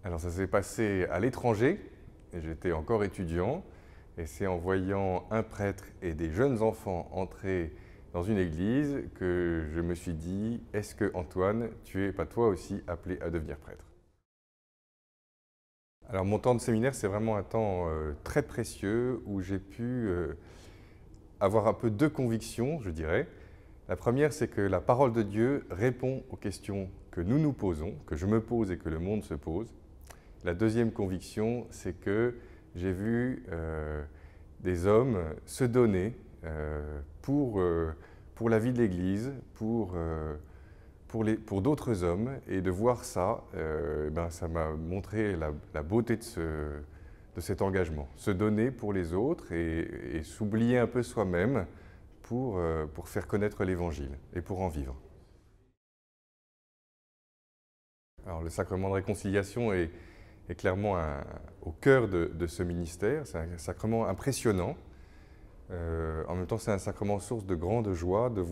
Alors ça s'est passé à l'étranger, et j'étais encore étudiant, et c'est en voyant un prêtre et des jeunes enfants entrer dans une église que je me suis dit, est-ce que Antoine, tu es pas toi aussi appelé à devenir prêtre? Alors mon temps de séminaire, c'est vraiment un temps très précieux où j'ai pu avoir un peu deux convictions, je dirais. La première, c'est que la parole de Dieu répond aux questions que nous nous posons, que je me pose et que le monde se pose. La deuxième conviction, c'est que j'ai vu des hommes se donner pour la vie de l'Église, pour d'autres hommes, et de voir ça, ça m'a montré la beauté de cet engagement. Se donner pour les autres et s'oublier un peu soi-même pour faire connaître l'Évangile et pour en vivre. Alors, le sacrement de réconciliation est clairement au cœur de ce ministère. C'est un sacrement impressionnant. En même temps, c'est un sacrement source de grande joie de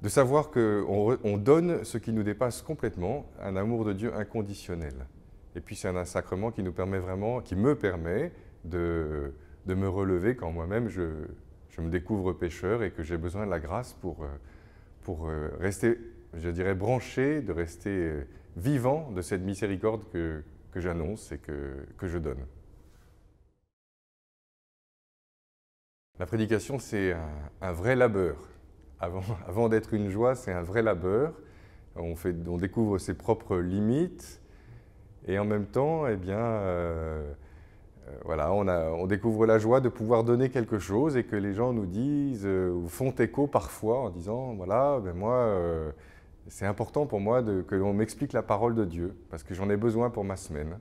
savoir qu'on donne ce qui nous dépasse complètement, un amour de Dieu inconditionnel. Et puis c'est un sacrement qui me permet de me relever quand moi-même je me découvre pécheur et que j'ai besoin de la grâce pour rester, je dirais, branché, de rester vivant de cette miséricorde que j'annonce et que je donne. La prédication, c'est un vrai labeur. Avant d'être une joie, c'est un vrai labeur. On découvre ses propres limites et en même temps, voilà, on découvre la joie de pouvoir donner quelque chose et que les gens nous disent ou font écho parfois en disant voilà, c'est important pour moi que l'on m'explique la parole de Dieu parce que j'en ai besoin pour ma semaine.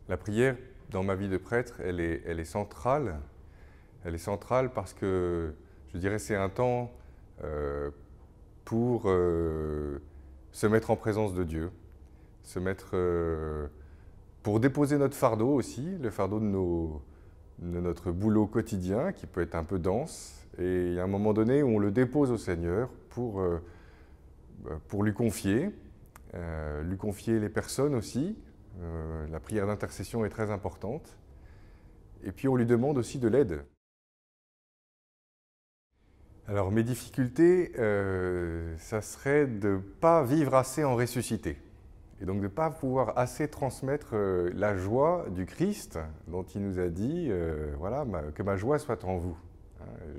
La prière, dans ma vie de prêtre, elle est centrale. Elle est centrale parce que, je dirais, c'est un temps pour se mettre en présence de Dieu, pour déposer notre fardeau aussi, le fardeau de notre boulot quotidien qui peut être un peu dense. Et il y a un moment donné où on le dépose au Seigneur pour lui confier les personnes aussi. La prière d'intercession est très importante. Et puis on lui demande aussi de l'aide. Alors mes difficultés, ça serait de ne pas vivre assez en ressuscité. Et donc de ne pas pouvoir assez transmettre la joie du Christ dont il nous a dit voilà, que ma joie soit en vous.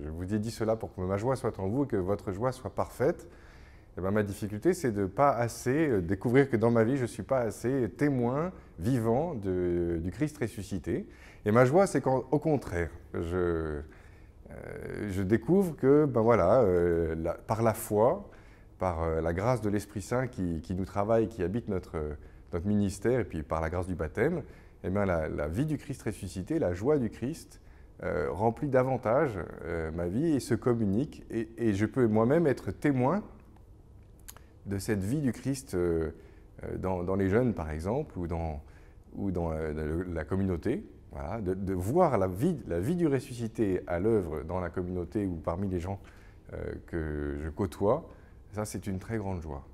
Je vous ai dit cela pour que ma joie soit en vous et que votre joie soit parfaite. Et ma difficulté, c'est de ne pas assez découvrir que dans ma vie, je ne suis pas assez témoin vivant du Christ ressuscité. Et ma joie, c'est qu'au contraire, je découvre que par la foi, par la grâce de l'Esprit Saint qui nous travaille, qui habite notre ministère, et puis par la grâce du baptême, la vie du Christ ressuscité, la joie du Christ remplit davantage ma vie et se communique. Et je peux moi-même être témoin de cette vie du Christ dans les jeunes, par exemple, ou dans la communauté. Voilà, de voir la vie du ressuscité à l'œuvre dans la communauté ou parmi les gens que je côtoie, ça c'est une très grande joie.